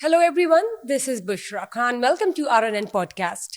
Hello everyone, this is Bushra Khan. Welcome to RNN podcast.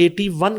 81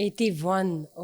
81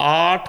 8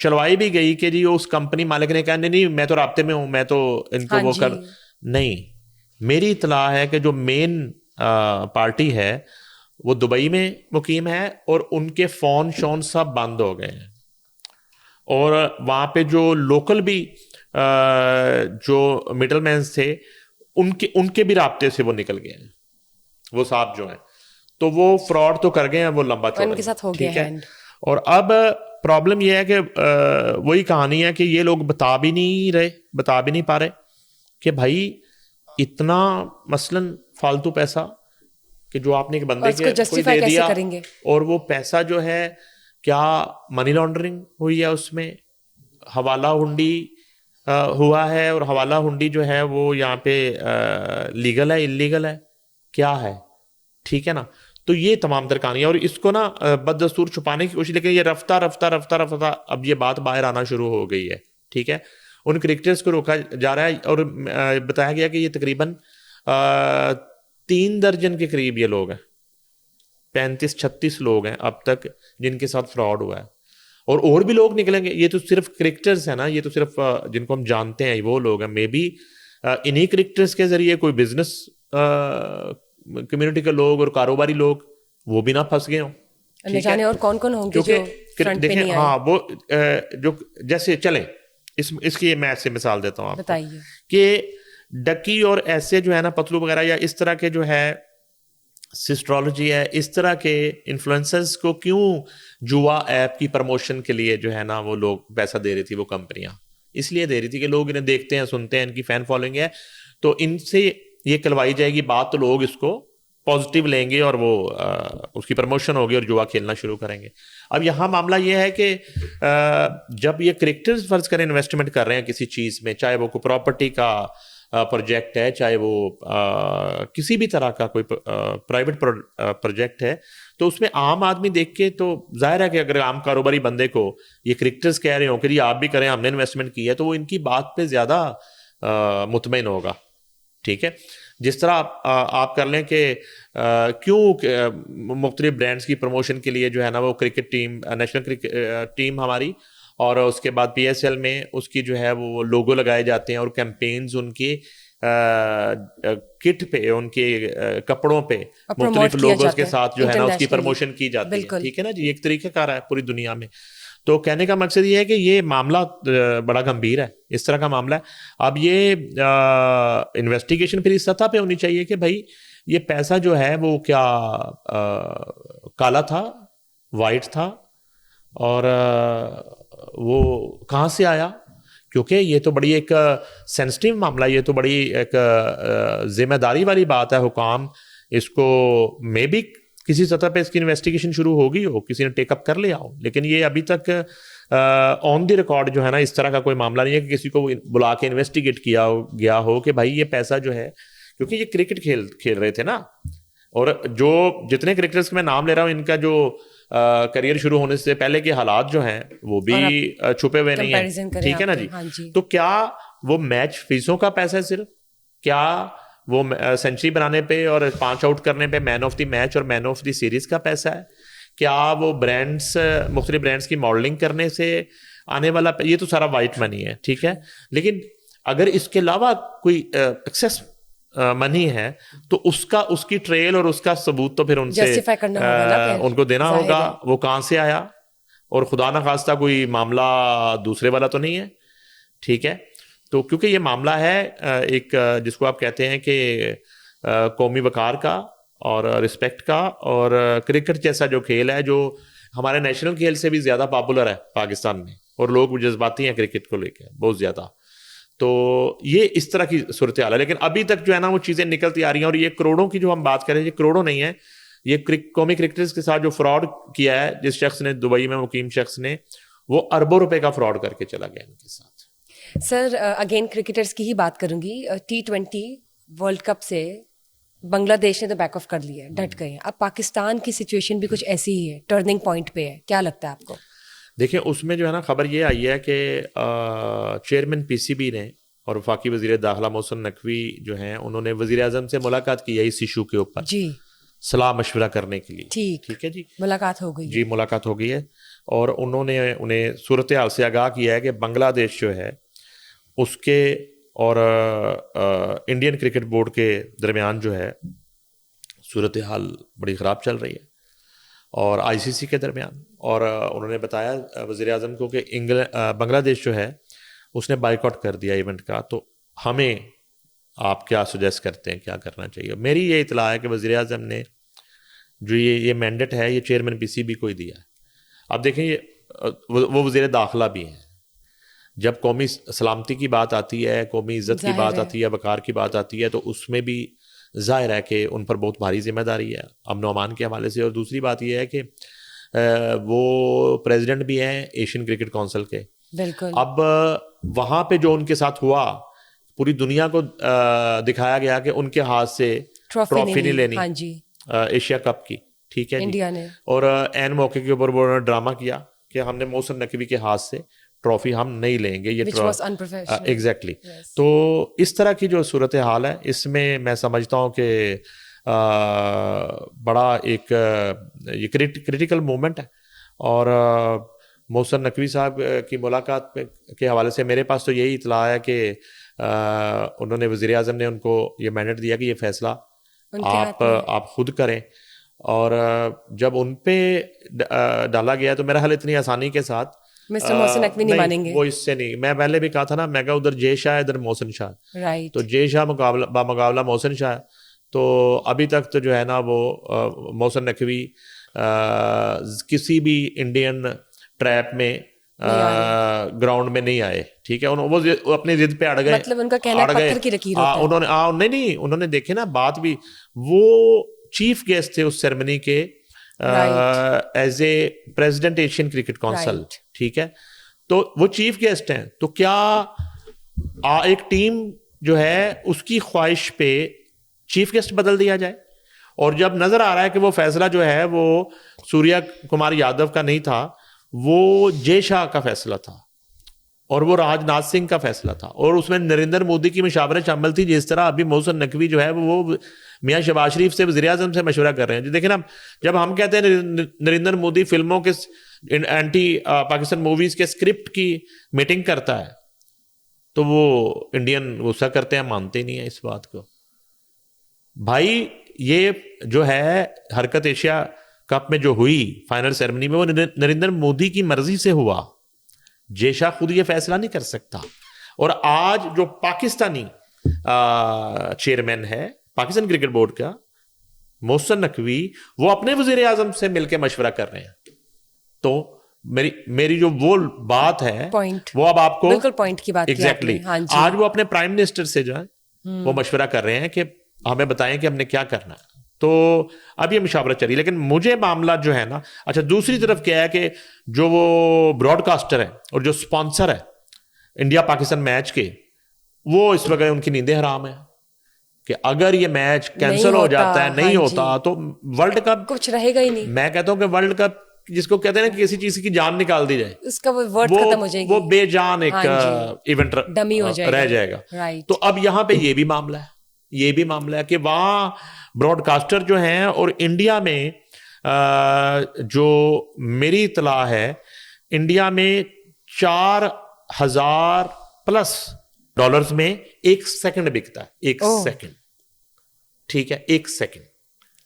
چلوائی بھی گئی کہ جی اس company مالک نے کہا نہیں میں تو رابطے میں ہوں, میں تو ان کو وہ کر نہیں. میری اطلاع ہے کہ جو مین پارٹی ہے وہ دبئی میں مقیم ہے اور ان کے فون شون سب بند ہو گئے ہیں, اور وہاں پہ جو لوکل بھی جو مڈل مینز تھے ان کے بھی رابطے سے وہ نکل گئے ہیں, وہ صاحب جو ہیں, تو وہ فراڈ تو کر گئے ہیں, وہ لمبا چوڑا ان کے ساتھ ہو گیا ہے. اور اب پرابلم یہ ہے کہ وہی کہانی ہے کہ یہ لوگ بتا بھی نہیں پا رہے کہ بھائی اتنا مثلاً فالتو پیسہ کہ جو آپ نے ایک بندے کے کوئی دے دیا, اور وہ پیسہ جو ہے کیا منی لانڈرنگ ہوئی ہے, اس میں حوالہ ہنڈی ہوا ہے, اور حوالہ ہنڈی جو ہے وہ یہاں پہ لیگل ہے انلیگل ہے کیا ہے, ٹھیک ہے نا. تو یہ تمام تر کہانی ہے, اور اس کو نا بددستور چھپانے کی کوشش, لیکن یہ رفتہ اب یہ بات باہر آنا شروع ہو گئی ہے, ٹھیک ہے. ان کرکٹرز کو روکا جا رہا ہے, اور بتایا گیا کہ یہ تقریباً 3 درجن کے قریب یہ لوگ ہیں, 35-36 لوگ ہیں اب تک جن کے ساتھ فراڈ ہوا ہے, اور بھی لوگ نکلیں گے. یہ تو صرف کرکٹرز ہیں نا, یہ تو صرف جن کو ہم جانتے ہیں وہ لوگ ہیں. مے بی انہی کرکٹرز کے ذریعے کوئی بزنس کمیونٹی کے لوگ اور کاروباری لوگ وہ بھی نہ پھنس گئے ہوں, نہ جانے اور کون ہوں گے جو فرنٹ پہ نہیں آئے. ہاں وہ جو جیسے چلیں اس کی میں ایسے مثال دیتا ہوں آپ کو کہ ڈکی اور ایسے جو ہے نا پتلو وغیرہ یا اس طرح کے جو ہے سسٹرالوجی ہے, اس طرح کے انفلوئنسرز کو کیوں جوا ایپ کی پروموشن کے لیے جو ہے نا وہ لوگ پیسہ دے رہی تھی, وہ کمپنیاں اس لیے دے رہی تھی کہ لوگ انہیں دیکھتے ہیں سنتے ہیں, ان کی فین فالوئنگ ہے, تو ان سے یہ کلوائی جائے گی بات, تو لوگ اس کو پازیٹیو لیں گے اور وہ اس کی پروموشن ہوگی اور جوا کھیلنا شروع کریں گے. اب یہاں معاملہ یہ ہے کہ جب یہ کرکٹرز فرض کریں انویسٹمنٹ کر رہے ہیں کسی چیز میں, چاہے وہ کوئی پراپرٹی کا پروجیکٹ ہے, چاہے وہ کسی بھی طرح کا کوئی پرائیویٹ پروجیکٹ ہے, تو اس میں عام آدمی دیکھ کے تو ظاہر ہے کہ اگر عام کاروباری بندے کو یہ کرکٹرز کہہ رہے ہوں کہ جی آپ بھی کریں, ہم نے انویسٹمنٹ کی ہے, تو وہ ان کی بات پہ زیادہ مطمئن ہوگا, ٹھیک ہے. جس طرح آپ کر لیں کہ کیوں مختلف برانڈز کی پروموشن کے لیے جو ہے نا وہ cricket team, national cricket team ہماری, اور اس کے بعد PSL میں اس کی جو ہے وہ لوگو لگائے جاتے ہیں, اور کیمپینز ان کی کٹ پہ, ان کے کپڑوں پہ مختلف لوگوز کے ساتھ جو ہے نا اس کی پروموشن کی جاتی ہے, ٹھیک ہے نا جی. ایک طریقہ کار ہے پوری دنیا میں. تو کہنے کا مقصد یہ ہے کہ یہ معاملہ بڑا گمبھیر ہے, اس طرح کا معاملہ ہے. اب یہ انویسٹیگیشن پھر اس سطح پہ ہونی چاہیے کہ بھائی یہ پیسہ جو ہے وہ کیا کالا تھا, وائٹ تھا, اور وہ کہاں سے آیا, کیونکہ یہ تو بڑی ایک سینسٹیو معاملہ, یہ تو بڑی ایک ذمہ داری والی بات ہے. حکام اس کو میں بھی کسی سطح پہ اس کی انویسٹیگیشن شروع ہوگی ہو, کسی نے ٹیک اپ کر لیا ہو, لیکن یہ ابھی تک آن دی ریکارڈ جو ہے نا اس طرح کا کوئی معاملہ نہیں ہے کہ کسی کو بلا کے انویسٹیگیٹ کیا گیا ہو کہ بھائی یہ پیسہ جو ہے, کیونکہ یہ کرکٹ کھیل رہے تھے نا, اور جو جتنے کرکٹرز کے میں نام لے رہا ہوں ان کا جو کریئر شروع ہونے سے پہلے کے حالات جو ہیں وہ بھی چھپے ہوئے نہیں ہیں, ٹھیک ہے نا جی. تو کیا وہ میچ فیسوں کا پیسہ ہے صرف, کیا وہ سینچری بنانے پہ اور 5 آؤٹ کرنے پہ مین آف دی میچ اور مین آف دی سیریز کا پیسہ ہے, کیا وہ برانڈس مختلف برانڈس کی ماڈلنگ کرنے سے آنے والا, یہ تو سارا وائٹ منی ہے, ٹھیک ہے. لیکن اگر اس کے علاوہ کوئی ایکسیس منی ہے تو اس کی ٹریل اور اس کا ثبوت تو پھر ان سے ان کو دینا ہوگا, وہ کہاں سے آیا, اور خدا نخواستہ کوئی معاملہ دوسرے والا تو نہیں ہے, ٹھیک ہے. تو کیونکہ یہ معاملہ ہے ایک جس کو آپ کہتے ہیں کہ قومی وقار کا اور رسپیکٹ کا, اور کرکٹ جیسا جو کھیل ہے جو ہمارے نیشنل کھیل سے بھی زیادہ پاپولر ہے پاکستان میں, اور لوگ جذباتی ہیں کرکٹ کو لے کے بہت زیادہ. تو یہ اس طرح کی صورتحال ہے, لیکن ابھی تک جو ہے نا وہ چیزیں نکلتی آ رہی ہیں. اور یہ کروڑوں کی جو ہم بات کریں, یہ کروڑوں نہیں ہے, یہ قومی کرکٹرز کے ساتھ جو فراڈ کیا ہے جس شخص نے, دبئی میں مقیم شخص نے, وہ اربوں روپے کا فراڈ کر کے چلا گیا ان کے ساتھ. سر اگین کرکٹرز کی ہی بات کروں گی. T20 ورلڈ کپ سے بنگلہ دیش نے تو بیک آف کر لیا ہے, ڈٹ گئے ہیں. اب پاکستان کی سچویشن بھی کچھ ایسی ہی ہے, ٹرننگ پوائنٹ پہ ہے, کیا لگتا ہے آپ کو؟ دیکھیں اس میں جو ہے نا خبر یہ آئی ہے کہ چیئرمین PCB نے اور وفاقی وزیر داخلہ محسن نقوی جو ہیں انہوں نے وزیر اعظم سے ملاقات کی ہے اس ایشو کے اوپر, جی, صلاح مشورہ کرنے کے لیے. ٹھیک ہے جی, ملاقات ہو گئی, جی ملاقات ہو گئی ہے. اور انہوں نے انہیں صورتحال سے آگاہ کیا ہے کہ بنگلہ دیش جو ہے اس کے اور انڈین کرکٹ بورڈ کے درمیان جو ہے صورتحال بڑی خراب چل رہی ہے، اور آئی سی سی کے درمیان. اور انہوں نے بتایا وزیر اعظم کو کہ بنگلہ دیش جو ہے اس نے بائیک آؤٹ کر دیا ایونٹ کا، تو ہمیں آپ کیا سجیسٹ کرتے ہیں کیا کرنا چاہیے. میری یہ اطلاع ہے کہ وزیر اعظم نے جو یہ مینڈیٹ ہے یہ چیئرمین پی سی بی کو ہی دیا ہے. اب دیکھیں وہ وزیر داخلہ بھی ہیں، جب قومی سلامتی کی بات آتی ہے، قومی عزت کی بات آتی ہے، وقار کی بات آتی ہے، تو اس میں بھی ظاہر ہے کہ ان پر بہت بھاری ذمہ داری ہے امن و امان کے حوالے سے. اور دوسری بات یہ ہے کہ وہ پریزیڈنٹ بھی ہیں ایشین کرکٹ کونسل کے. بالکل. اب وہاں پہ جو ان کے ساتھ ہوا، پوری دنیا کو دکھایا گیا کہ ان کے ہاتھ سے ٹرافی نہیں لینی ایشیا کپ کی، ٹھیک ہے انڈیا نے. اور عین موقع کے اوپر وہ ڈرامہ کیا کہ ہم نے محسن نقوی کے ہاتھ سے ٹرافی ہم نہیں لیں گے، یہ ایگزیکٹلی. تو اس طرح کی جو صورتحال ہے اس میں سمجھتا ہوں کہ بڑا ایک یہ کریٹیکل مومنٹ ہے. اور محسن نقوی صاحب کی ملاقات کے حوالے سے میرے پاس تو یہی اطلاع ہے کہ انہوں نے وزیر اعظم نے ان کو یہ مینڈیٹ دیا کہ یہ فیصلہ آپ خود کریں. اور جب ان پہ ڈالا گیا تو میرا حال اتنی آسانی کے ساتھ مسٹر محسن نقوی نہیں مانیں گے، وہ اس سے نہیں. میں پہلے بھی کہا تھا نا، میں کہا ادھر جے شاہ ادھر محسن شاہ، تو جے شاہ بمقابلہ محسن شاہ. تو ابھی تک تو جو ہے نا وہ محسن نقوی کسی بھی انڈین ٹریپ میں گراؤنڈ میں نہیں آئے، ٹھیک ہے. وہ اپنی ضد پہ اڑ گئے، مطلب ان کا کہنا پتھر کی لکیر ہوتا ہے. انہوں نے دیکھے نا بات بھی، وہ چیف گیسٹ تھے اس سیرمنی کے as a president Asian cricket council, ٹھیک ہے. تو وہ چیف گیسٹ ہیں، تو کیا ایک ٹیم جو ہے اس کی خواہش پہ چیف گیسٹ بدل دیا جائے؟ اور جب نظر آ رہا ہے کہ وہ فیصلہ جو ہے وہ سوریا کمار یادو کا نہیں تھا، وہ جے شاہ کا فیصلہ تھا، اور وہ راج ناتھ سنگھ کا فیصلہ تھا، اور اس میں نریندر مودی کی مشاورت شامل تھی. جس طرح ابھی محسن نقوی جو ہے وہ میاں شہباز شریف سے وزیر اعظم سے مشورہ کر رہے ہیں. دیکھیں نا، جب ہم کہتے ہیں نریندر مودی فلموں کے اینٹی پاکستان موویز کے اسکرپٹ کی میٹنگ کرتا ہے، تو وہ انڈین غصہ کرتے ہیں، مانتے ہی نہیں ہیں اس بات کو. بھائی یہ جو ہے حرکت ایشیا کپ میں جو ہوئی فائنل سیرمنی میں، وہ نریندر مودی کی مرضی سے ہوا. جے شاہ خود یہ فیصلہ نہیں کر سکتا. اور آج جو پاکستانی چیئرمین ہے پاکستان کرکٹ بورڈ کا محسن نقوی، وہ اپنے وزیر اعظم سے مل کے مشورہ کر رہے ہیں. تو میری جو وہ بات ہے وہ اب آپ کو بالکل پوائنٹ کی بات ایگزیکٹلی آج وہ اپنے پرائم منسٹر سے جو ہے وہ مشورہ کر رہے ہیں کہ ہمیں بتائیں کہ ہم نے کیا کرنا ہے. تو اب یہ مشاورت چلی. لیکن مجھے معاملہ جو ہے نا، اچھا دوسری طرف کیا ہے کہ جو وہ براڈ کاسٹر ہے اور جو سپانسر ہے انڈیا پاکستان میچ کے، وہ اس وقت ان کی نیندیں حرام ہیں کہ اگر یہ میچ کینسل ہو جاتا ہے، نہیں ہوتا، تو ورلڈ کپ کچھ رہے گا ہی نہیں. میں کہتا ہوں کہ ورلڈ کپ جس کو کہتے ہیں نا کہ کسی چیز کی جان نکال دی جائے، اس کا ورڈ ختم ہو جائے گی، وہ بے جان ایک ایونٹ رہ جائے گا. تو اب یہاں پہ یہ بھی معاملہ ہے کہ وہاں براڈ کاسٹر جو ہیں، اور انڈیا میں جو میری اطلاع ہے انڈیا میں $4,000+ میں 1 سیکنڈ بکتا ہے. 1 سیکنڈ، ٹھیک ہے، 1 سیکنڈ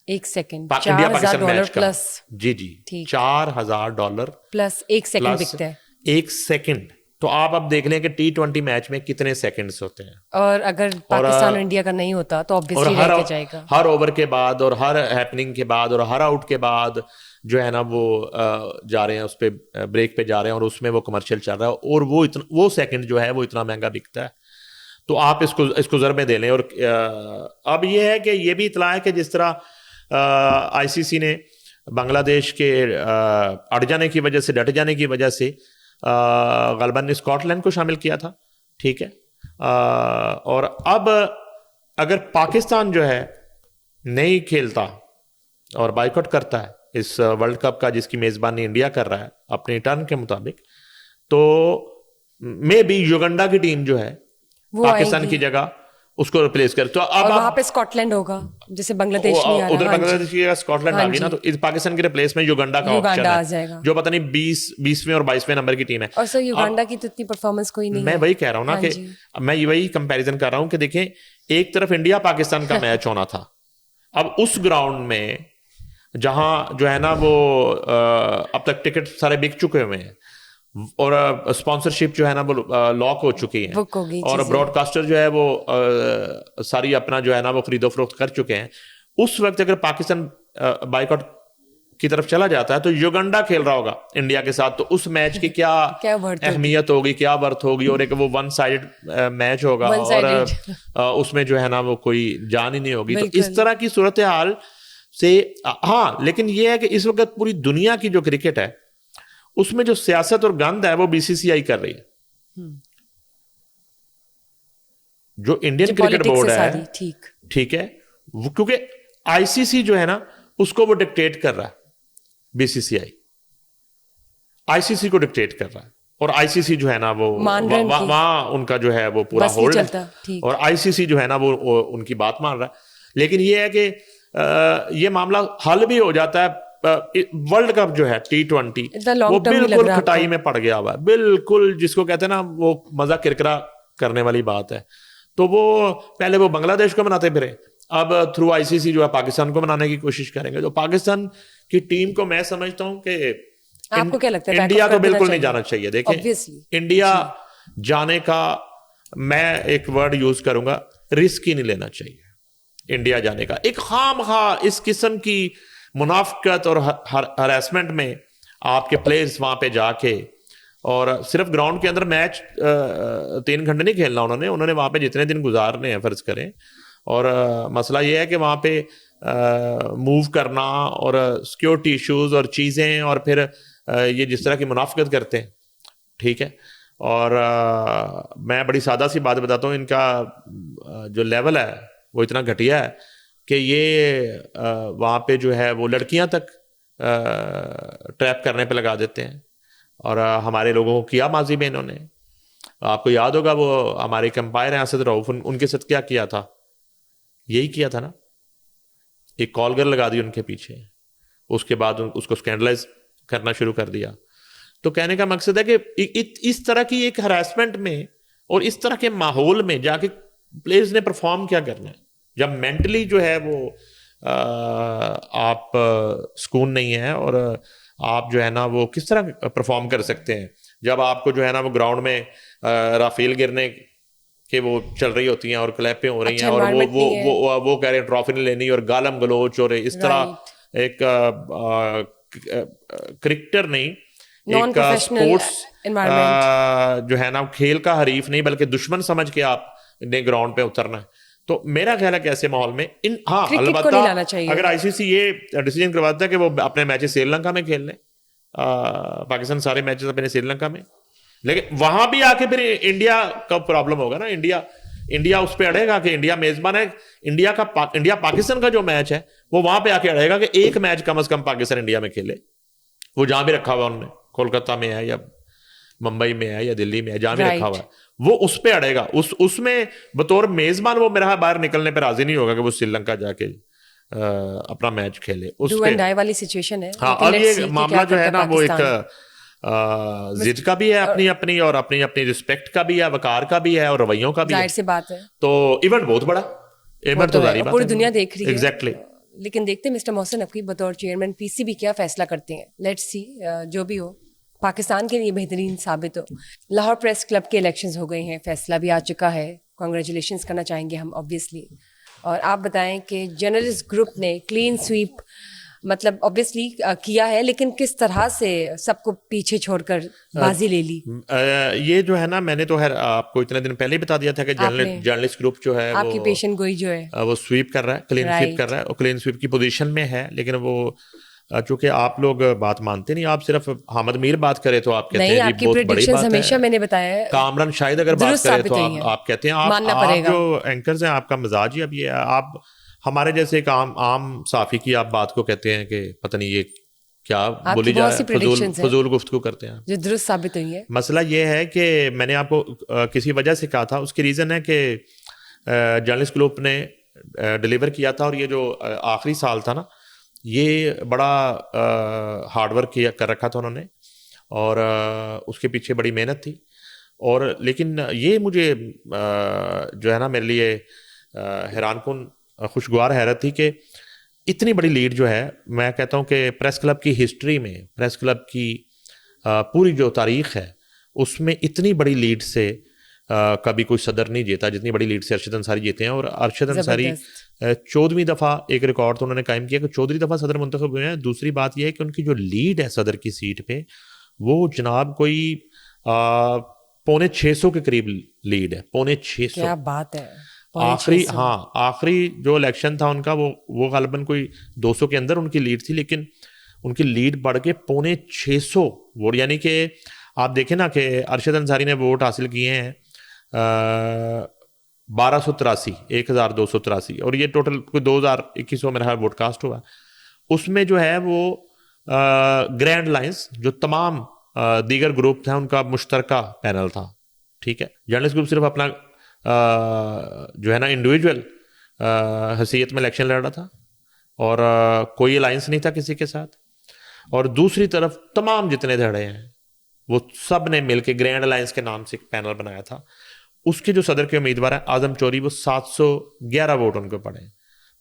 انڈیا پاکستان میچ کا. جی $4,000 پلس 1 سیکنڈ بکتا ہے. 1 سیکنڈ. تو آپ اب دیکھ لیں کہ T20 میچ میں کتنے سیکنڈز ہوتے ہیں، اور اگر پاکستان اور انڈیا کا نہیں ہوتا تو obviously رہ کے جائے گا. ہر اوور کے بعد اور ہر ہیپننگ کے بعد اور ہر آؤٹ کے بعد جو ہے نا وہ جا رہے ہیں اس پہ بریک پہ جا رہے ہیں، اور اس میں وہ کمرشل چل رہا ہے، اور وہ سیکنڈ جو ہے وہ اتنا مہنگا بکتا ہے. تو آپ اس کو ضرب میں دے لیں. اور اب یہ ہے کہ یہ بھی اطلاع ہے کہ جس طرح آئی سی سی نے بنگلہ دیش کے اڑ جانے کی وجہ سے، ڈٹ جانے کی وجہ سے غالباً اسکاٹ لینڈ کو شامل کیا تھا، ٹھیک ہے. اور اب اگر پاکستان جو ہے نہیں کھیلتا اور بائیکاٹ کرتا ہے اس ورلڈ کپ کا جس کی میزبانی انڈیا کر رہا ہے اپنے ٹرن کے مطابق، تو مے بی یوگنڈا کی ٹیم جو ہے پاکستان کی جگہ اس کو ریپلیس کر. تو اب وہاں پہ اسکاٹ لینڈ ہوگا جیسے بنگلہ دیش میں ادھر بنگلہ دیش کی اسکاٹ لینڈ آ گئی نا, تو پاکستان کے ریپلیس میں یوگنڈا کا آپشن ہے جو پتہ نہیں 20ویں اور 22ویں نمبر کی ٹیم ہے. اور سر یوگنڈا کی تو اتنی پرفارمنس کوئی نہیں ہے. میں وہی کہہ رہا ہوں نا کہ میں وہی کمپیریزن کر رہا ہوں کہ دیکھیں ایک طرف انڈیا پاکستان کا میچ ہونا تھا, اب اس گراؤنڈ میں جہاں جو ہے نا وہ اب تک ٹکٹ سارے بک چکے ہوئے ہیں اور اسپانسرشپ جو ہے نا وہ لاک ہو چکی ہے اور براڈ کاسٹر جو ہے وہ ساری اپنا جو ہے نا وہ خرید و فروخت کر چکے ہیں, اس وقت اگر پاکستان بائیک آؤٹ کی طرف چلا جاتا ہے تو یوگنڈا کھیل رہا ہوگا انڈیا کے ساتھ, تو اس میچ کی کیا اہمیت ہوگی, کیا ورتھ ہوگی, اور ایک وہ ون سائڈ میچ ہوگا اور اس میں جو ہے نا وہ کوئی جان ہی نہیں ہوگی. تو اس طرح کی صورتحال سے ہاں, لیکن یہ ہے کہ اس وقت پوری دنیا کی جو کرکٹ ہے اس میں جو سیاست اور گند ہے وہ بی سی سی آئی کر رہی ہے. جو انڈین کرکٹ بورڈ ہے ٹھیک ہے, کیونکہ آئی سی سی جو ہے نا اس کو وہ ڈکٹیٹ کر رہا ہے, بی سی سی آئی سی سی کو ڈکٹیٹ کر رہا ہے, اور آئی سی سی جو ہے نا وہ وہاں ان کا جو ہے وہ پورا ہولڈ ہے, اور آئی سی سی جو ہے نا وہ ان کی بات مان رہا ہے. لیکن یہ ہے کہ یہ معاملہ حل بھی ہو جاتا ہے. ورلڈ کپ جو ہے T20 وہ بالکل کھٹائی میں پڑ گیا ہوا ہے, بالکل جس کو کہتے ہیں نا وہ مزہ کرکرا کرنے والی بات ہے. تو وہ پہلے وہ بنگلہ دیش کو مناتے پھرے, اب تھرو آئی سی سی جو ہے پاکستان کو منانے کی کوشش کریں گے. تو پاکستان کی ٹیم کو میں سمجھتا ہوں کہ آپ کو کیا لگتا ہے انڈیا کو بالکل نہیں جانا چاہیے. دیکھیں انڈیا جانے کا میں ایک ورڈ یوز کروں گا, رسک ہی نہیں لینا چاہیے انڈیا جانے کا. ایک خام خواہ اس قسم کی منافقت اور ہراسمنٹ میں آپ کے پلیئرز وہاں پہ جا کے, اور صرف گراؤنڈ کے اندر میچ 3 گھنٹے نہیں کھیلنا انہوں نے وہاں پہ جتنے دن گزارنے ہیں فرض کریں, اور مسئلہ یہ ہے کہ وہاں پہ موو کرنا اور سیکیورٹی ایشوز اور چیزیں, اور پھر یہ جس طرح کی منافقت کرتے ہیں ٹھیک ہے. اور میں بڑی سادہ سی بات بتاتا ہوں, ان کا جو لیول ہے وہ اتنا گھٹیا ہے کہ یہ وہاں پہ جو ہے وہ لڑکیاں تک ٹریپ کرنے پہ لگا دیتے ہیں, اور ہمارے لوگوں کو کیا ماضی میں انہوں نے. آپ کو یاد ہوگا وہ ہمارے کمپائر ہیں اسد رؤف, ان کے ساتھ کیا کیا تھا, یہی کیا تھا نا, ایک کال گر لگا دی ان کے پیچھے, اس کے بعد اس کو سکینڈلائز کرنا شروع کر دیا. تو کہنے کا مقصد ہے کہ اس طرح کی ایک ہراسمنٹ میں اور اس طرح کے ماحول میں جا کے پلیئرز نے پرفارم کیا کرنا ہے, جب مینٹلی جو ہے وہ آپ سکون نہیں ہے, اور آپ جو ہے نا وہ کس طرح پرفارم کر سکتے ہیں جب آپ کو جو ہے نا وہ گراؤنڈ میں رافیل گرنے کہ وہ چل رہی ہوتی ہیں اور کلیپیں ہو رہی ہیں, اور وہ کہہ رہے ہیں ٹرافی نہیں لینی, اور گالم گلوچ, اور اس طرح ایک کرکٹر نہیں, ایک اسپورٹس جو ہے نا کھیل کا حریف نہیں بلکہ دشمن سمجھ کے آپ نے گراؤنڈ پہ اترنا ہے. تو میرا خیال ہے کہ ایسے ماحول میں ہاں البتہ اگر آئی سی سی یہ ڈیسیجن کرواتا ہے کہ وہ اپنے میچز سری لنکا میں کھیل لیں, پاکستان سارے میچز اپنے سری لنکا میں, لیکن وہاں بھی آ کے پھر انڈیا کا پرابلم ہوگا نا. انڈیا اس پہ اڑے گا کہ انڈیا میزبان ہے, انڈیا پاکستان کا جو میچ ہے وہ وہاں پہ آ کے اڑے گا کہ ایک میچ کم از کم پاکستان انڈیا میں کھیلے. وہ جہاں بھی رکھا ہوا انہوں نے, کولکتہ میں ہے یا ممبئی میں ہے یا دلی میں ہے, جہاں بھی رکھا ہوا ہے وہ اس پہ اڑے گا. اس میں بطور میزبان وہ میرا باہر نکلنے پہ راضی نہیں ہوگا کہ وہ سری لنکا جا کے اپنا میچ کھیلے. اس پہ والی سچویشن ہے. ہاں, اب یہ معاملہ جو ہے نا وہ ایک ضد کا بھی ہے اپنی اور اپنی رسپیکٹ کا بھی ہے, وقار کا بھی ہے, اور رویوں کا بھی ہے. ظاہر سی بات ہے. تو ایونٹ بہت بڑا ایونٹ تو ظاہر بات ہے, پوری دنیا دیکھ رہی ہے. ایگزیکٹلی. لیکن دیکھتے ہیں مسٹر محسن نقوی بطور چیئرمین پی سی بی کیا فیصلہ کرتے ہیں. لیٹس سی, جو بھی ہو پاکستان کے لیے بہترین ثابت ہو. لاہور پریس کلب کے الیکشنز ہو گئے ہیں, فیصلہ بھی آ چکا ہے, کنگریچولیشنز کرنا چاہیں گے ہم آبویسلی. اور آپ بتائیں کہ جرنلسٹ گروپ نے کلین سویپ مطلب آبویسلی کیا ہے, لیکن کس طرح سے سب کو پیچھے چھوڑ کر بازی لے لی. یہ جو ہے نا میں نے تو آپ کو اتنے دن پہلے ہی بتا دیا تھا کہ جرنلسٹ گروپ جو ہے آپ کی پیشن گوئی جو ہے وہ سویپ کر رہا ہے, کلین سویپ کر رہا ہے, اور کلین سویپ کی پوزیشن میں ہے. لیکن وہ چونکہ آپ لوگ بات مانتے نہیں, آپ صرف حامد میر بات کرے تو آپ کہتے ہیں آپ کی پریڈکشنز ہمیشہ میں نے بتایا ہے. کامران شاہد اگر بات کرے تو آپ کہتے ہیں, آپ جو اینکرز ہیں آپ کا مزاج ہی اب یہ ہے, آپ ہمارے جیسے ایک عام صحافی کی آپ بات کو کہتے ہیں کہ پتہ نہیں یہ کیا بولی جائے, فضول گفتگو کرتے ہیں جو درست ثابت ہوئی ہے. مسئلہ یہ ہے کہ میں نے آپ کو کسی وجہ سے کہا تھا, اس کی ریزن ہے کہ جرنلسٹ گروپ نے ڈلیور کیا تھا. اور یہ جو آخری سال تھا نا, یہ بڑا ہارڈ ورک کر رکھا تھا انہوں نے, اور اس کے پیچھے بڑی محنت تھی. اور لیکن یہ مجھے جو ہے نا میرے لیے حیران کن خوشگوار حیرت تھی کہ اتنی بڑی لیڈ جو ہے, میں کہتا ہوں کہ پریس کلب کی ہسٹری میں, پریس کلب کی پوری جو تاریخ ہے اس میں اتنی بڑی لیڈ سے کبھی کوئی صدر نہیں جیتا جتنی بڑی لیڈ سے ارشد انصاری جیتے ہیں. اور ارشد انصاری 14ویں دفعہ ایک ریکارڈ تو انہوں نے قائم کیا کہ 14ویں دفعہ صدر منتخب ہوئے ہیں. دوسری بات یہ ہے کہ ان کی جو لیڈ ہے صدر کی سیٹ پہ, وہ جناب کوئی 650 کے قریب لیڈ ہے, 650. کیا بات ہے. آخری جو الیکشن تھا ان کا وہ غالباً کوئی 200 کے اندر ان کی لیڈ تھی, لیکن ان کی لیڈ بڑھ کے 650 ووٹ. یعنی کہ آپ دیکھیں نا کہ ارشد انصاری نے ووٹ حاصل کیے ہیں 1283 اور یہ ٹوٹل کوئی 2021 میرا خیال ووٹ کاسٹ ہوا. اس میں جو ہے وہ گرینڈ لائنس جو تمام دیگر گروپ تھے ان کا مشترکہ پینل تھا. ٹھیک ہے, جرنلسٹ گروپ صرف اپنا جو ہے نا انڈیویجول حیثیت میں الیکشن لڑ رہا تھا اور کوئی الائنس نہیں تھا کسی کے ساتھ. اور دوسری طرف تمام جتنے دھڑے ہیں وہ سب نے مل کے گرینڈ الائنس کے نام سے ایک پینل بنایا تھا. اس کے جو صدر کے امیدوار ہیں اعظم چوری, وہ 711 ووٹ ان کو پڑے,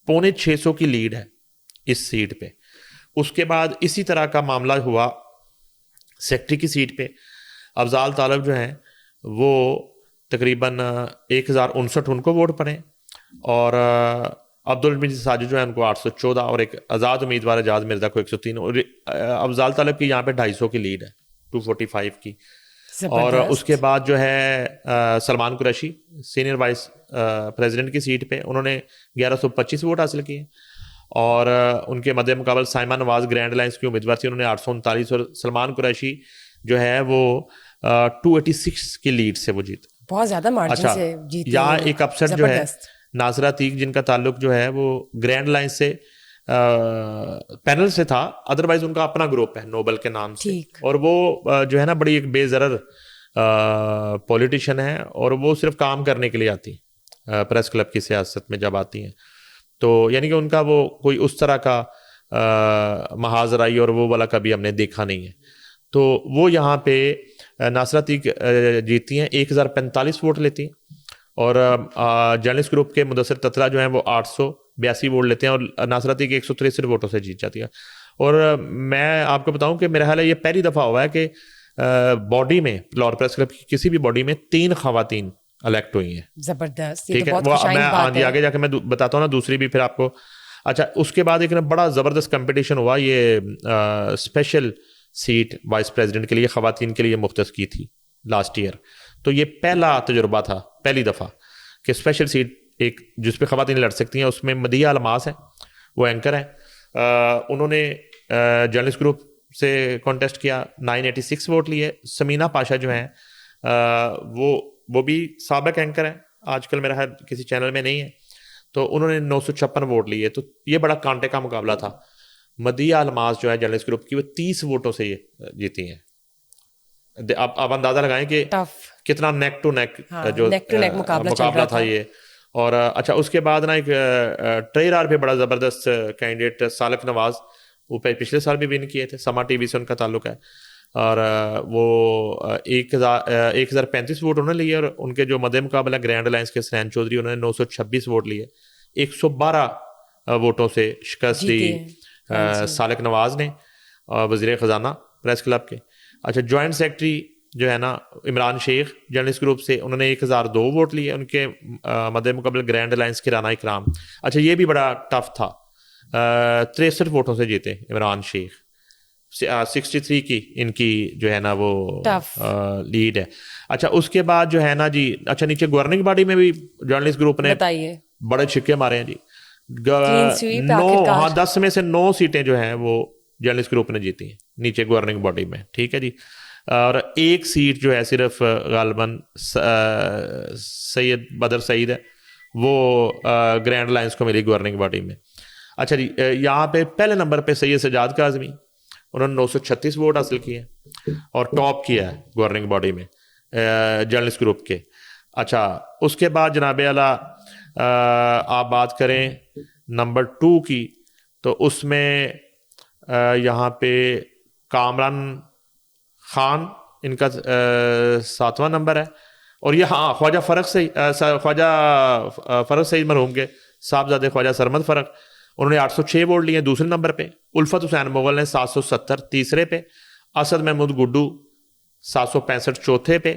650 کی لیڈ ہے اس سیٹ پہ. اس کے بعد اسی طرح کا معاملہ ہوا سیکٹری کی سیٹ پہ. افضال طالب جو ہیں وہ تقریباً 1059 ان کو ووٹ پڑے, اور عبدالمجید ساجد جو ہے ان کو 814, اور ایک آزاد امیدوار اعجاز مرزا کو 103. اور افضال طالب کی یہاں پہ 250 کی لیڈ ہے, 245 کی. اور اس کے بعد جو ہے Salman Qureshi senior vice president کی سیٹ پہ, انہوں نے 1125 ووٹ حاصل کیے. اور ان کے مد مقابل سائمہ نواز گرینڈ الائنس کی امیدوار تھی, انہوں نے 839. اور سلمان قریشی جو ہے وہ 286 کی لیڈ سے وہ جیتے, بہت زیادہ مارجن سے جیتے. یہاں ایک اپسٹ جو ہے ناصرہ عتیق جن کا تعلق جو ہے وہ گرینڈ الائنس سے پینل سے تھا, ادروائز ان کا اپنا گروپ ہے نوبل کے نام سے, اور وہ جو ہے نا بڑی ایک بے ضرر پولیٹیشین ہے, اور وہ صرف کام کرنے کے لیے آتی پریس کلب کی سیاست میں جب آتی ہیں. تو یعنی کہ ان کا وہ کوئی اس طرح کا محاذ رائی اور وہ والا کبھی ہم نے دیکھا نہیں ہے. تو وہ یہاں پہ ناصرہ عتیق جیتی ہیں, 1045 ووٹ لیتی ہیں. اور جرنلسٹ گروپ کے مدثر تترا جو ہیں وہ 882 ووٹ لیتے ہیں, اور ناصرہ عتیق 163 ووٹوں سے جیت جاتی ہے. اور میں آپ کو بتاؤں کہ میرا خیال ہے یہ پہلی دفعہ ہوا ہے کہ باڈی میں, لاہور پریس کلب کی کسی بھی باڈی میں 3 خواتین الیکٹ ہوئی ہیں. زبردست, ٹھیک ہے, وہ میں آگے جا کے میں بتاتا ہوں نا دوسری بھی پھر آپ کو. اچھا, اس کے بعد ایک بڑا زبردست کمپٹیشن ہوا, یہ اسپیشل سیٹ وائس پریزیڈنٹ کے لیے خواتین کے لیے مختص کی تھی لاسٹ ایئر. تو یہ پہلا تجربہ تھا, پہلی دفعہ کہ اسپیشل سیٹ ایک جس پہ خواتین لڑ سکتی ہیں. اس میں مدیہ الماس ہیں, وہ اینکر ہیں, انہوں نے جرنلسٹ گروپ سے کانٹیسٹ کیا, 986 ووٹ لیے. سمینہ پاشا جو ہیں وہ بھی سابق اینکر ہیں, آج کل میرا خیال کسی چینل میں نہیں ہے, تو انہوں نے 956 ووٹ لیے. تو یہ بڑا کانٹے کا مقابلہ تھا. مدیہ الماس جو ہے جرنلسٹ گروپ کی, وہ 30 ووٹوں سے یہ جیتی ہیں. آپ اندازہ لگائیں کہ کتنا نیک ٹو نیک جو مقابلہ تھا یہ. اور اچھا, اس کے بعد نا ایک ٹریلر آر پہ بڑا زبردست کینڈیڈیٹ سالک نواز, وہ پچھلے سال بھی ون کیے تھے, سما ٹی وی سے ان کا تعلق ہے, اور وہ 1035 ووٹ انہوں نے لیے. اور ان کے جو مد مقابلہ گرینڈ الائنس کے سنین چودھری, انہوں نے 926 ووٹ لیے. 112 ووٹوں سے شکست دی سالک نواز نے, وزیر خزانہ پریس کلب کے. اچھا, جوائنٹ سیکرٹری جو ہے نا عمران شیخ جرنلسٹ گروپ سے, انہوں نے 1002 ووٹ لیے. ان کے مد مقابل گرینڈ الائنس کے رانا اکرام. اچھا, یہ بھی بڑا ٹف تھا, 63 ووٹوں سے جیتے عمران شیخ. 63 کی ان کی جو ہے نا وہ لیڈ ہے. اچھا, اس کے بعد جو ہے نا جی, اچھا نیچے گورننگ باڈی میں بھی جرنلسٹ گروپ نے بڑے چھکے مارے ہیں جی. 10 میں سے 9 سیٹیں جو ہیں وہ جرنلسٹ گروپ نے جیتی ہیں نیچے گورننگ باڈی میں. ٹھیک ہے جی. اور ایک سیٹ جو ہے صرف غالباً سید بدر سعید ہے, وہ گرینڈ الائنس کو ملی گورننگ باڈی میں. اچھا جی, یہاں پہ پہلے نمبر پہ سید سجاد کاظمی, انہوں نے 936 ووٹ حاصل کیے اور ٹاپ کیا ہے گورننگ باڈی میں جرنلسٹ گروپ کے. اچھا اس کے بعد جناب اعلیٰ آپ بات کریں نمبر 2 کی تو اس میں یہاں پہ کامران خان ان کا 7واں نمبر ہے. اور یہ ہاں خواجہ فرق سعید مرحوم کے صاحبزادے خواجہ سرمد فرق, انہوں نے 806 ووٹ لیے دوسرے نمبر پہ. الفت حسین مغل نے 770 تیسرے پہ. اسد محمود گڈو 765 چوتھے پہ.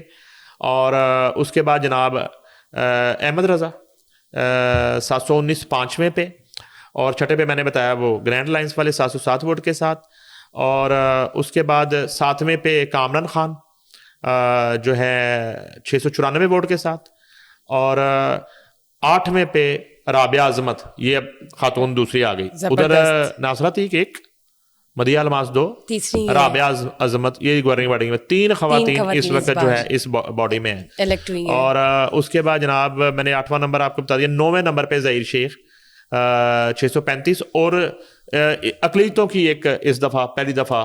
اور اس کے بعد جناب احمد رضا 719 پانچویں پہ. اور چھٹے پہ میں نے بتایا وہ گرینڈ لائنس والے 707 ووٹ کے ساتھ. اور اس کے بعد 7ویں پہ کامران خان جو ہے 694 ووٹ کے ساتھ. اور 8ویں پہ رابعہ عظمت, یہ اب خاتون دوسری آ گئی. ادھر ناصرہ تھی ایک, مدیہ الماس 2, رابعہ عظمت, یہ گورننگ باڈی میں 3 خواتین اس وقت جو ہے اس باڈی میں ہیں. اور اس کے بعد جناب میں نے 8واں نمبر آپ کو بتا دیا. 9ویں نمبر پہ ظہیر شیخ 635. اور اقلیتوں کی ایک اس دفعہ پہلی دفعہ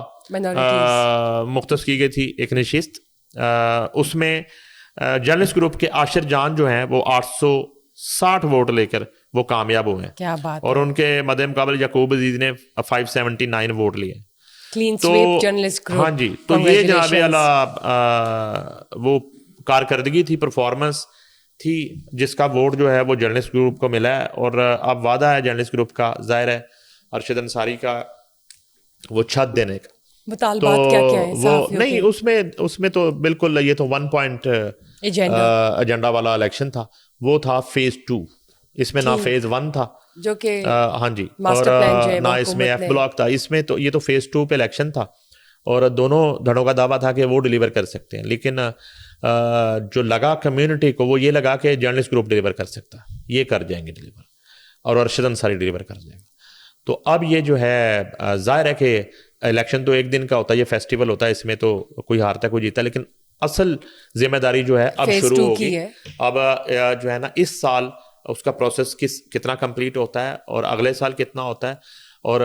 مختص کی گئی تھی ایک نشست. اس میں جرنلسٹ گروپ کے عاشر جان جو ہیں وہ 860 ووٹ لے کر وہ کامیاب ہوئے ہیں. کیا بات. اور ان کے مد مقابل یعقوب عزیز نے 579 ووٹ لیے. Clean sweep journalist group. ہاں جی, تو یہ جناب اعلیٰ وہ کارکردگی تھی, پرفارمنس تھی, جس کا ووٹ جو ہے وہ جرنلسٹ گروپ کو ملا ہے. اور اب وعدہ ہے جرنلسٹ گروپ کا, ظاہر ہے ارشد انصاری کا وہ چھت دینے کا. مطالبات کیا کیا ہیں وہ نہیں, اس میں تو بالکل یہ تو 1 پوائنٹ ایجنڈا والا الیکشن تھا. وہ تھا فیز 2, اس میں نہ فیز 1 تھا جو کہ ہاں جی, اور نہ اس میں ایف بلاک تھا. اس میں تو یہ تو فیز 2 پہ الیکشن تھا, اور دونوں دھڑوں کا دعویٰ تھا کہ وہ ڈیلیور کر سکتے ہیں. لیکن جو لگا کمیونٹی کو وہ یہ لگا کہ جرنلسٹ گروپ ڈیلیور کر سکتا, یہ کر جائیں گے ڈیلیور, اور ارشد انصاری ڈیلیور کر جائیں گے. تو اب یہ جو ہے ظاہر ہے کہ الیکشن تو ایک دن کا ہوتا ہے, یہ فیسٹیول ہوتا ہے, اس میں تو کوئی ہارتا ہے کوئی جیتا, لیکن اصل ذمہ داری جو ہے اب شروع ہوگی. اب جو ہے نا اس سال اس کا پروسیس کتنا کمپلیٹ ہوتا ہے, اور اگلے سال کتنا ہوتا ہے, اور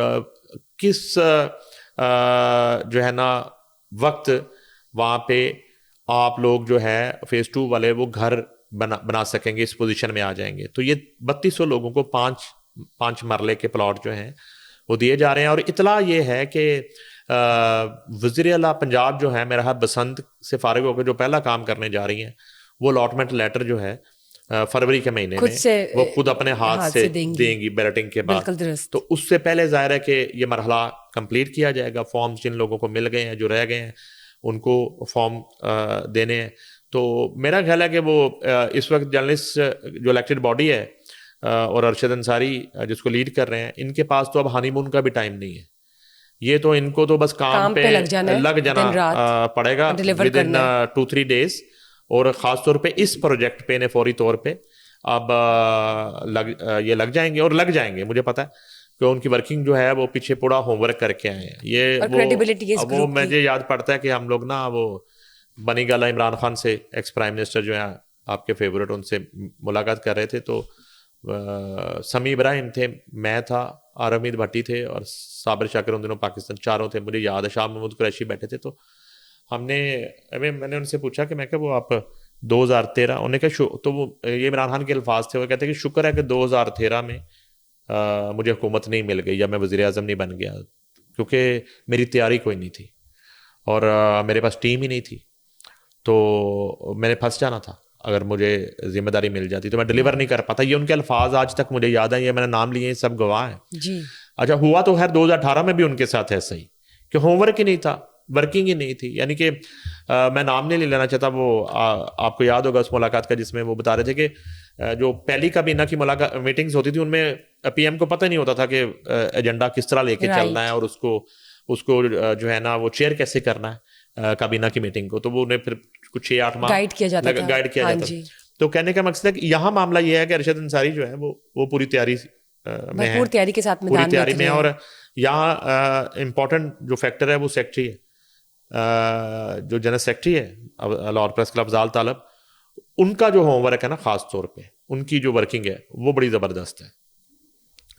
کس جو ہے نا وقت وہاں پہ آپ لوگ جو ہے فیز 2 والے وہ گھر بنا سکیں گے, اس پوزیشن میں آ جائیں گے. تو یہ 3200 لوگوں کو 5 مرلے کے پلاٹ جو ہیں وہ دیے جا رہے ہیں. اور اطلاع یہ ہے کہ وزیر اعلیٰ پنجاب جو ہے میرا ہے بسنت سے فارغ ہو کے جو پہلا کام کرنے جا رہی ہیں, وہ الاٹمنٹ لیٹر جو ہے فروری کے مہینے میں وہ خود اپنے ہاتھ سے دیں گی بیلٹنگ کے بعد. تو اس سے پہلے ظاہر ہے کہ یہ مرحلہ کمپلیٹ کیا جائے گا. فارمز جن لوگوں کو مل گئے ہیں, جو رہ گئے ہیں, ان کو فارم دینے ہیں. تو میرا خیال ہے کہ وہ اس وقت جرنلسٹ جو الیکٹڈ باڈی ہے اور ارشد انصاری جس کو لیڈ کر رہے ہیں, ان کے پاس تو اب ہانی مون کا بھی ٹائم نہیں ہے. یہ تو ان کو تو بس کام پہ لگ جانا پڑے گا ودن 2-3 days. اور خاص طور پہ اس پروجیکٹ پہ فوری طور پہ اب یہ لگ جائیں گے, اور لگ جائیں گے. مجھے پتا ہے کہ ان کی ورکنگ جو ہے وہ پیچھے پورا ہوم ورک کر کے آئے ہیں. یہ وہ مجھے یاد پڑتا ہے کہ ہم لوگ نا وہ بنی گالا عمران خان سے ایکس پرائم منسٹر جو ہیں آپ کے فیورٹ, ان سے ملاقات کر رہے تھے. تو سمی ابراہیم تھے, میں تھا, آرمید بھٹی تھے, اور صابر شاکر ان دنوں پاکستان, چاروں تھے مجھے یاد ہے. شاہ محمود قریشی بیٹھے تھے. تو میں نے ان سے پوچھا کہ میں کہ وہ آپ 2013 انہوں نے کہا, تو وہ یہ عمران خان کے الفاظ تھے, وہ کہتے ہیں کہ شکر ہے کہ 2013 میں مجھے حکومت نہیں مل گئی یا میں وزیر اعظم نہیں بن گیا, کیونکہ میری تیاری کوئی نہیں تھی اور میرے پاس ٹیم ہی نہیں تھی. تو میں نے پھنس جانا تھا, اگر مجھے ذمہ داری مل جاتی تو میں ڈیلیور نہیں کر پاتا. یہ ان کے الفاظ آج تک مجھے یاد ہیں, یہ میں نے نام لیے, سب گواہ ہیں جی. اچھا ہوا تو خیر 2018 میں بھی ان کے ساتھ ایسا ہی کہ ہوم ورک ہی نہیں تھا, ورکنگ ہی نہیں تھی. یعنی کہ میں نام نہیں لینا چاہتا, وہ آپ کو یاد ہوگا اس ملاقات کا جس میں وہ بتا رہے تھے کہ جو پہلی کابینہ کی میٹنگز ہوتی تھی ان میں پی ایم کو پتہ نہیں ہوتا تھا کہ ایجنڈا کس طرح لے کے چلنا ہے, اور اس کو جو ہے نا وہ چیئر کیسے کرنا ہے کابینہ کی میٹنگ کو. تو وہ انہیں پھر کچھ 6-8 ماہ گائیڈ کیا جاتا تھا. تو کہنے کا مقصد ہے کہ یہاں معاملہ یہ ہے کہ ارشد انصاری جو ہے وہ پوری تیاری میں ہے, تیاری کے ساتھ پوری تیاری میں. اور یہاں امپورٹنٹ جو فیکٹر ہے وہ سیکٹری ہے, جو جنرل سیکٹری ہے لاہور پریس کلب افضال طالب, ان کا جو ہوم ورک ہے نا, خاص طور پہ ان کی جو ورکنگ ہے وہ بڑی زبردست ہے,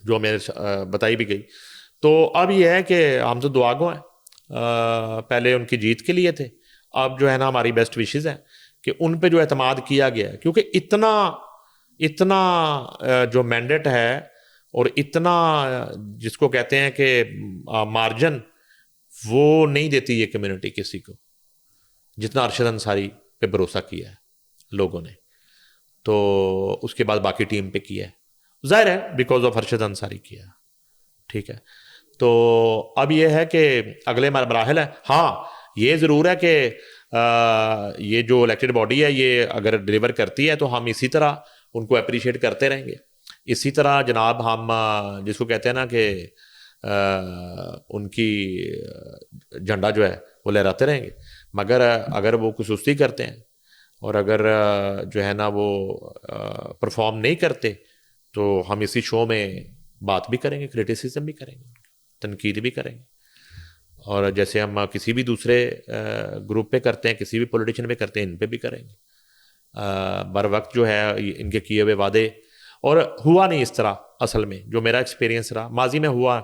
جو میرے بتائی بھی گئی. تو اب یہ ہے کہ ہم تو دعا گو ہیں, پہلے ان کی جیت کے لیے تھے, اب جو ہے نا ہماری بیسٹ وشز ہیں کہ ان پہ جو اعتماد کیا گیا ہے، کیونکہ اتنا جو مینڈیٹ ہے اور اتنا جس کو کہتے ہیں کہ مارجن وہ نہیں دیتی یہ کمیونٹی کسی کو، جتنا ارشد انصاری پہ بھروسہ کیا ہے لوگوں نے، تو اس کے بعد باقی ٹیم پہ کیا ہے، ظاہر ہے بیکاز آف ارشد انصاری کیا، ٹھیک ہے۔ تو اب یہ ہے کہ اگلے مراحل ہیں، ہاں یہ ضرور ہے کہ یہ جو الیکٹڈ باڈی ہے یہ اگر ڈیلیور کرتی ہے تو ہم اسی طرح ان کو اپریشیٹ کرتے رہیں گے، اسی طرح جناب ہم جس کو کہتے ہیں نا کہ ان کی جھنڈا جو ہے وہ لہراتے رہیں گے، مگر اگر وہ کوئی سستی کرتے ہیں اور اگر جو ہے نا وہ پرفارم نہیں کرتے تو ہم اسی شو میں بات بھی کریں گے، کریٹیسزم بھی کریں گے، تنقید بھی کریں گے، اور جیسے ہم کسی بھی دوسرے گروپ پہ کرتے ہیں، کسی بھی پولیٹیشین پہ کرتے ہیں، ان پہ بھی کریں گے بر وقت جو ہے ان کے کیے ہوئے وعدے، اور ہوا نہیں اس طرح اصل میں، جو میرا ایکسپیرینس رہا ماضی میں ہوا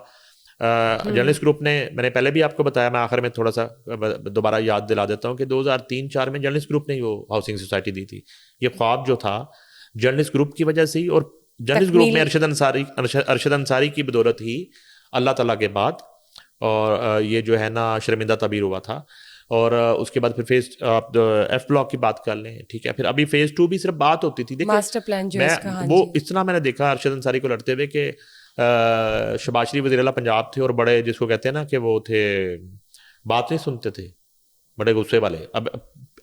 جرنلسٹ گروپ نے، میں نے پہلے بھی آپ کو بتایا، میں آخر میں تھوڑا سا دوبارہ یاد دلا دیتا ہوں کہ 2003-04 میں جرنلسٹ گروپ نے وہ ہاؤسنگ سوسائٹی دی تھی، یہ خواب جو تھا جرنلسٹ گروپ کی وجہ سے ہی، اور جرنلسٹ گروپ میں ارشد انصاری کی بدولت ہی اللہ تعالیٰ کے بعد، اور یہ جو ہے نا شرمندہ تعبیر ہوا تھا، اور اس کے بعد پھر آپ ایف بلاک کی بات کر لیں، ٹھیک ہے، پھر ابھی فیز 2 بھی صرف بات ہوتی تھی، ماسٹر پلان جو وہ اس طرح میں نے دیکھا ارشد انصاری کو لڑتے ہوئے کہ شہباز شریف وزیر اعلیٰ پنجاب تھے اور بڑے جس کو کہتے ہیں نا کہ وہ تھے بات نہیں سنتے تھے، بڑے غصے والے،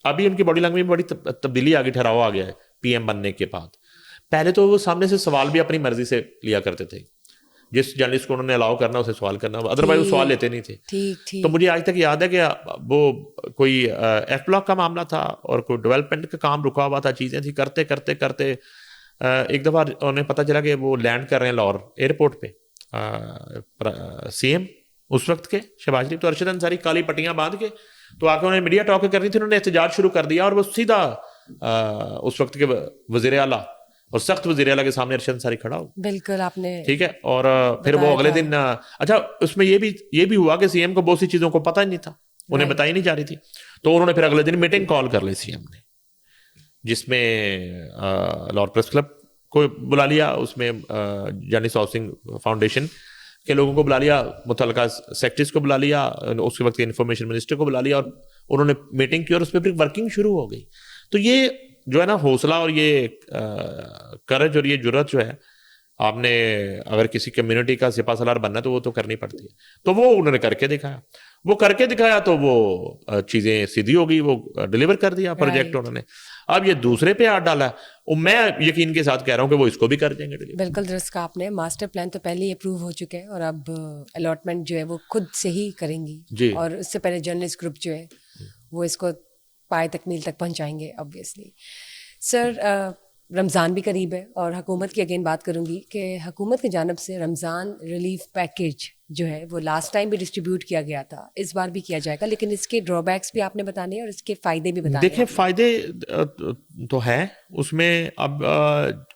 ابھی ان کی باڈی لینگویج میں بڑی تبدیلی آ گئی، ٹھہراؤ آ گیا ہے پی ایم بننے کے بعد، پہلے تو وہ سامنے سے سوال بھی اپنی مرضی سے لیا کرتے تھے، جس جرنلسٹ کو انہوں نے الاؤ کرنا اسے سوال کرنا، ادروائز وہ سوال لیتے نہیں تھے، تو مجھے آج تک یاد ہے کہ وہ کوئی ایف بلاک کا معاملہ تھا اور کوئی ڈیولپمنٹ کا کام رکا ہوا تھا، چیزیں تھی، کرتے کرتے کرتے ایک دفعہ انہیں پتہ چلا کہ وہ لینڈ کر رہے ہیں لاہور ایئرپورٹ پہ سی ایم اس وقت کے شہباز شریف، تو ارشد انصاری کالی پٹیاں باندھ کے تو آ کے انہوں نے میڈیا ٹاک کرنی تھی، انہوں نے احتجاج شروع کر دیا، اور وہ سیدھا اس وقت کے وزیر اعلیٰ اور سخت وزیر اعلیٰ کے سامنے ارشد انصاری کھڑا ہو، بالکل آپ نے ٹھیک ہے، اور پھر وہ اگلے دن اچھا اس میں یہ بھی ہوا کہ سی ایم کو بہت سی چیزوں کو پتہ ہی نہیں تھا، انہیں بتائی نہیں جا رہی تھی، تو انہوں نے پھر اگلے دن میٹنگ کال کر لی سی ایم نے، جس میں لاہور پریس کلب کو بلا لیا، اس میں جرنلسٹ ہاؤسنگ فاؤنڈیشن کے لوگوں کو بلا لیا، متعلقہ سیکٹریز کو بلا لیا، اس کے وقت کے انفارمیشن منسٹر کو بلا لیا، اور انہوں نے میٹنگ کی اور اس پہ پھر ورکنگ شروع ہو گئی۔ تو یہ جو ہے نا حوصلہ اور یہ کرج اور یہ جرت جو ہے، آپ نے اگر کسی کمیونٹی کا سپاہ سالار بننا ہے تو وہ تو کرنی پڑتی ہے، تو وہ انہوں نے کر کے دکھایا تو وہ چیزیں سیدھی ہو گئی، وہ ڈیلیور کر دیا پروجیکٹ انہوں نے، اب یہ دوسرے پہ ہاتھ ڈالا ہے، اور میں یقین کے ساتھ کہہ رہا ہوں کہ وہ اس کو بھی کر دیں گے ڈیلیور۔ بالکل درست کہا آپ نے، ماسٹر پلان تو پہلے ہی اپروو ہو چکے ہیں اور اب الاٹمنٹ جو ہے وہ خود سے ہی کریں گی جی، اور اس سے پہلے جرنلسٹ گروپ جو ہے وہ اس کو پائے تکمیل تک پہنچائیں گے آبویسلی۔ سر رمضان بھی قریب ہے اور حکومت کی اگین بات کروں گی کہ حکومت کی جانب سے رمضان ریلیف پیکیج جو ہے وہ لاسٹ ٹائم بھی ڈسٹریبیوٹ کیا گیا تھا، اس بار بھی کیا جائے گا، لیکن اس کے ڈرا بیکس بھی آپ نے بتانے ہیں اور اس کے فائدے بھی بتانے ہیں۔ دیکھیں فائدے تو ہیں اس میں، اب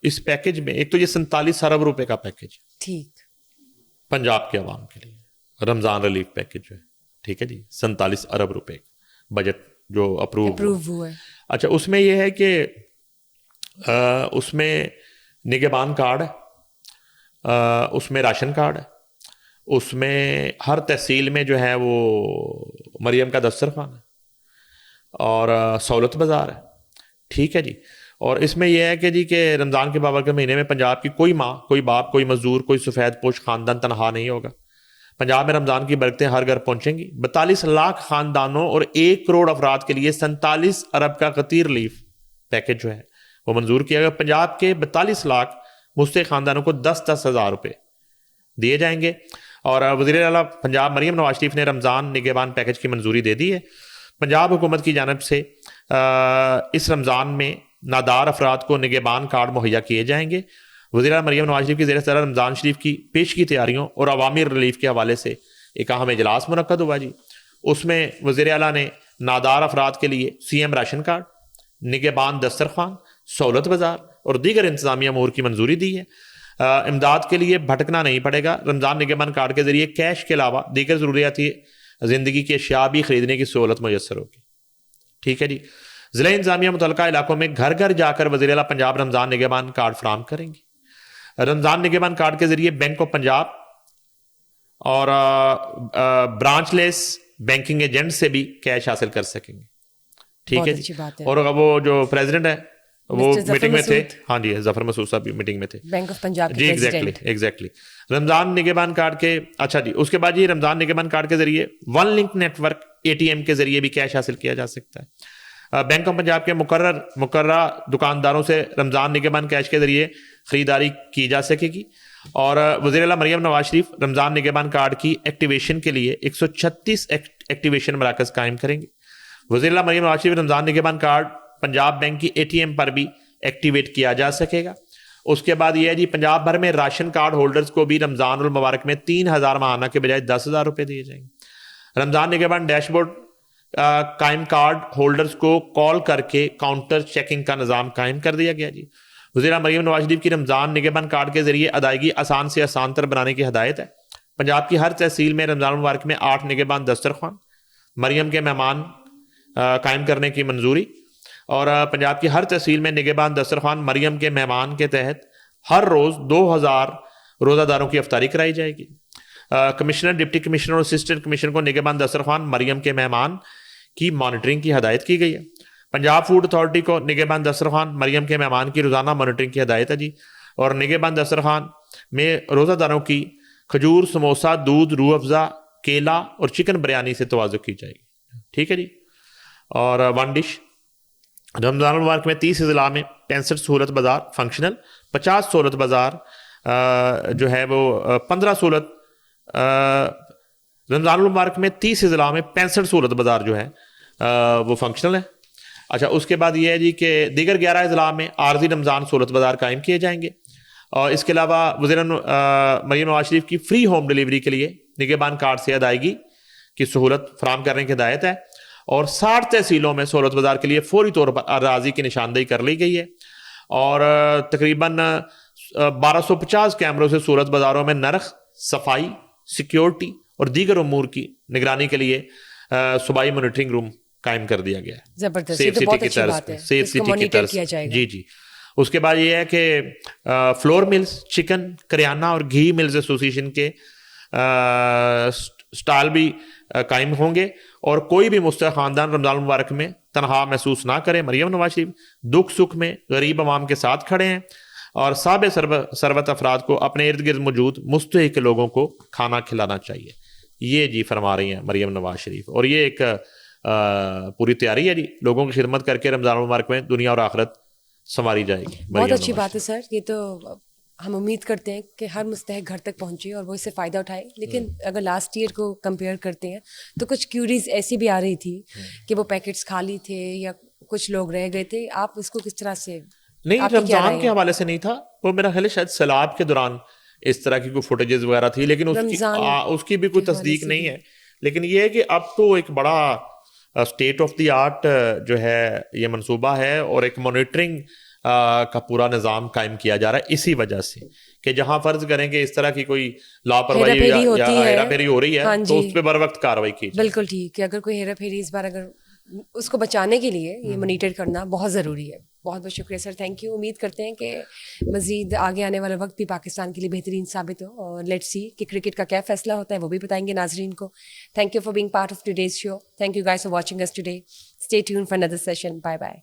اس پیکیج میں ایک تو یہ 47 ارب روپے کا پیکیج، ٹھیک، پنجاب کے عوام کے لیے رمضان ریلیف پیکیج جو ہے، ٹھیک ہے جی، 47 ارب روپے بجٹ جو اپروو ہوا ہے۔ اچھا اس میں یہ ہے کہ اس میں نگہبان کارڈ ہے، اس میں راشن کارڈ ہے، اس میں ہر تحصیل میں جو ہے وہ مریم کا دسترخوان ہے اور سہولت بازار ہے، ٹھیک ہے جی، اور اس میں یہ ہے کہ جی کہ رمضان کے بابر کے مہینے میں پنجاب کی کوئی ماں، کوئی باپ، کوئی مزدور، کوئی سفید پوش خاندان تنہا نہیں ہوگا، پنجاب میں رمضان کی برکتیں ہر گھر پہنچیں گی، 42 لاکھ خاندانوں اور 1 کروڑ افراد کے لیے 47 ارب کا غیر ریلیف پیکیج جو ہے وہ منظور کیا گیا، پنجاب کے 42 لاکھ مستحق خاندانوں کو 10-10 ہزار روپے دیے جائیں گے، اور وزیر اعلیٰ پنجاب مریم نواز شریف نے رمضان نگہبان پیکیج کی منظوری دے دی ہے۔ پنجاب حکومت کی جانب سے اس رمضان میں نادار افراد کو نگہبان کارڈ مہیا کیے جائیں گے۔ وزیر اعلیٰ مریم نواز شریف کی زیر صدر رمضان شریف کی پیش کی تیاریوں اور عوامی ریلیف کے حوالے سے ایک اہم اجلاس منعقد ہوا جی، اس میں وزیر اعلیٰ نے نادار افراد کے لیے سی ایم راشن کارڈ، نگہبان دسترخوان، سہولت بازار اور دیگر انتظامی امور کی منظوری دی ہے۔ امداد کے لیے بھٹکنا نہیں پڑے گا، رمضان نگہبان کارڈ کے ذریعے کیش کے علاوہ دیگر ضروریاتی زندگی کی اشیاء بھی خریدنے کی سہولت میسر ہوگی، ٹھیک ہے جی۔ ضلع انتظامیہ متعلقہ علاقوں میں گھر گھر جا کر وزیر اعلیٰ پنجاب رمضان نگہبان کارڈ فراہم کریں گے. رمضان نگہبان کارڈ کے ذریعے بینک آف پنجاب اور برانچ لیس بینکنگ ایجنٹ سے بھی کیش حاصل کر سکیں گے. ٹھیک ہے جی. اور وہ جو پریزیڈنٹ ہے وہ میٹنگ میں تھے. ہاں جی, ظفر مسعود صاحب بھی میٹنگ میں تھے, بینک آف پنجاب جی. ایگزیکٹلی. رمضان نگہبان کارڈ کے اچھا جی, اس کے بعد یہ رمضان نگہبان کارڈ کے ذریعے one link network ATM کے ذریعے بھی کیش حاصل کیا جا سکتا ہے. بینک آف پنجاب کے مقررہ دکانداروں سے رمضان نگہبان کیش کے ذریعے خریداری کی جا سکے گی. اور وزیر اعلیٰ مریم نواز شریف رمضان نگہبان کارڈ کی ایکٹیویشن کے لیے 136 ایکٹیویشن مراکز قائم کریں گے. وزیر اعلیٰ مریم نواز شریف رمضان نگہبان کارڈ پنجاب بینک کی ATM پر بھی ایکٹیویٹ کیا جا سکے گا. اس کے بعد یہ ہے جی, پنجاب بھر میں راشن کارڈ ہولڈرز کو بھی رمضان المبارک میں 3,000 ماہانہ کے بجائے 10,000 روپے دیے جائیں گے. رمضان نگہبان ڈیش بورڈ قائم کارڈ ہولڈرز کو کال کر کے کاؤنٹر چیکنگ کا نظام قائم کر دیا گیا جی. وزیر مریم نواز شریف کی رمضان نگہبان کارڈ کے ذریعے ادائیگی آسان سے آسان تر بنانے کی ہدایت ہے. پنجاب کی ہر تحصیل میں رمضان المبارک میں 8 نگہبان دسترخوان مریم کے مہمان قائم کرنے کی منظوری. اور پنجاب کی ہر تحصیل میں نگہبان دسترخوان مریم کے مہمان کے تحت ہر روز 2,000 روزہ داروں کی افطاری کرائی جائے گی. کمشنر, ڈپٹی کمشنر اور اسسٹنٹ کمشنر کو نگہبان دسترخوان مریم کے مہمان کی مانیٹرنگ کی ہدایت کی گئی ہے. پنجاب فوڈ اتھارٹی کو نگہبان دسترخوان مریم کے مہمان کی روزانہ مانیٹرنگ کی ہدایت ہے جی. اور نگہبان دسترخوان میں روزہ داروں کی کھجور, سموسہ, دودھ, روح افزا, کیلا اور چکن بریانی سے توازو کی جائے گی. ٹھیک ہے جی. اور ون ڈش رمضان المبارک میں 30 اضلاع میں 65 سہولت بازار فنکشنل, 50 سہولت بازار جو ہے وہ 15 سہولت. رمضان المبارک میں 30 اضلاع میں 65 سہولت بازار جو ہے وہ فنکشنل ہے. اچھا, اس کے بعد یہ ہے جی کہ دیگر 11 اضلاع میں عارضی رمضان سہولت بازار قائم کیے جائیں گے. اور اس کے علاوہ وزیر مریم نواز شریف کی فری ہوم ڈلیوری کے لیے نگہبان کارڈ سے ادائیگی کی سہولت فراہم کرنے کی ہدایت ہے. اور 60 تحصیلوں میں سہولت بازار کے لیے فوری طور پر اراضی کی نشاندہی کر لی گئی ہے. اور تقریباً 1250 کیمروں سے سہولت بازاروں میں نرخ, صفائی, سیکیورٹی اور دیگر امور کی نگرانی کے لیے صوبائی مانیٹرنگ روم قائم کر دیا گیا ہے. زبردست, سیف سٹی کی طرز پہ, سیف سٹی کی طرز. جی جی. اس کے بعد یہ ہے کہ فلور ملز, چکن, کریانہ اور گھی ملز ایسوسیشن کے سٹال بھی قائم ہوں گے. اور کوئی بھی مستحق خاندان رمضان المبارک میں تنہا محسوس نہ کرے. مریم نواز شریف دکھ سکھ میں غریب عوام کے ساتھ کھڑے ہیں اور صاب ثروت افراد کو اپنے ارد گرد موجود مستحق لوگوں کو کھانا کھلانا چاہیے. یہ جی فرما رہی ہیں مریم نواز شریف. اور یہ ایک پوری تیاری ہے جی, لوگوں کی خدمت کر کے رمضان المبارک میں دنیا اور آخرت سنواری جائے گی. بہت اچھی بات ہے سر. یہ تو ہم امید کرتے ہیں کہ ہر مستحق گھر تک پہنچے اور وہ اس سے فائدہ اٹھائے. لیکن اگر لاسٹ ایئر کو کمپیئر کرتے ہیں تو کچھ کیوریز ایسی بھی آ رہی تھی کہ وہ پیکٹس خالی تھے یا کچھ لوگ رہ گئے تھے. آپ اس کو کس طرح سے؟ نہیں, رمضان کے حوالے سے نہیں تھا وہ, میرا خیال ہے شاید سیلاب کے دوران اس طرح کی کوئی فوٹیجز وغیرہ تھی, لیکن اس کی بھی کوئی تصدیق نہیں ہے. لیکن یہ ہے کہ اب تو ایک بڑا اسٹیٹ آف دی آرٹ جو ہے یہ منصوبہ ہے اور ایک مانیٹرنگ کا پورا نظام قائم کیا جا رہا ہے, اسی وجہ سے کہ جہاں فرض کریں کہ اس طرح کی کوئی لاپرواہی یا ہیرا پھیری ہو رہی ہے تو اس پہ بر وقت کارروائی کی جائے. بالکل ٹھیک ہے. اگر کوئی ہیرا پھیری اس بار, اگر اس کو بچانے کے لیے یہ مانیٹر کرنا بہت ضروری ہے. بہت بہت شکریہ سر, تھینک یو. امید کرتے ہیں کہ مزید آگے آنے والا وقت بھی پاکستان کے لیے بہترین ثابت ہو, اور لیٹس سی کہ کرکٹ کا کیا فیصلہ ہوتا ہے وہ بھی بتائیں گے ناظرین کو. Thank you for being part of today's show. Thank you guys for watching us today. Stay tuned for another session. Bye bye.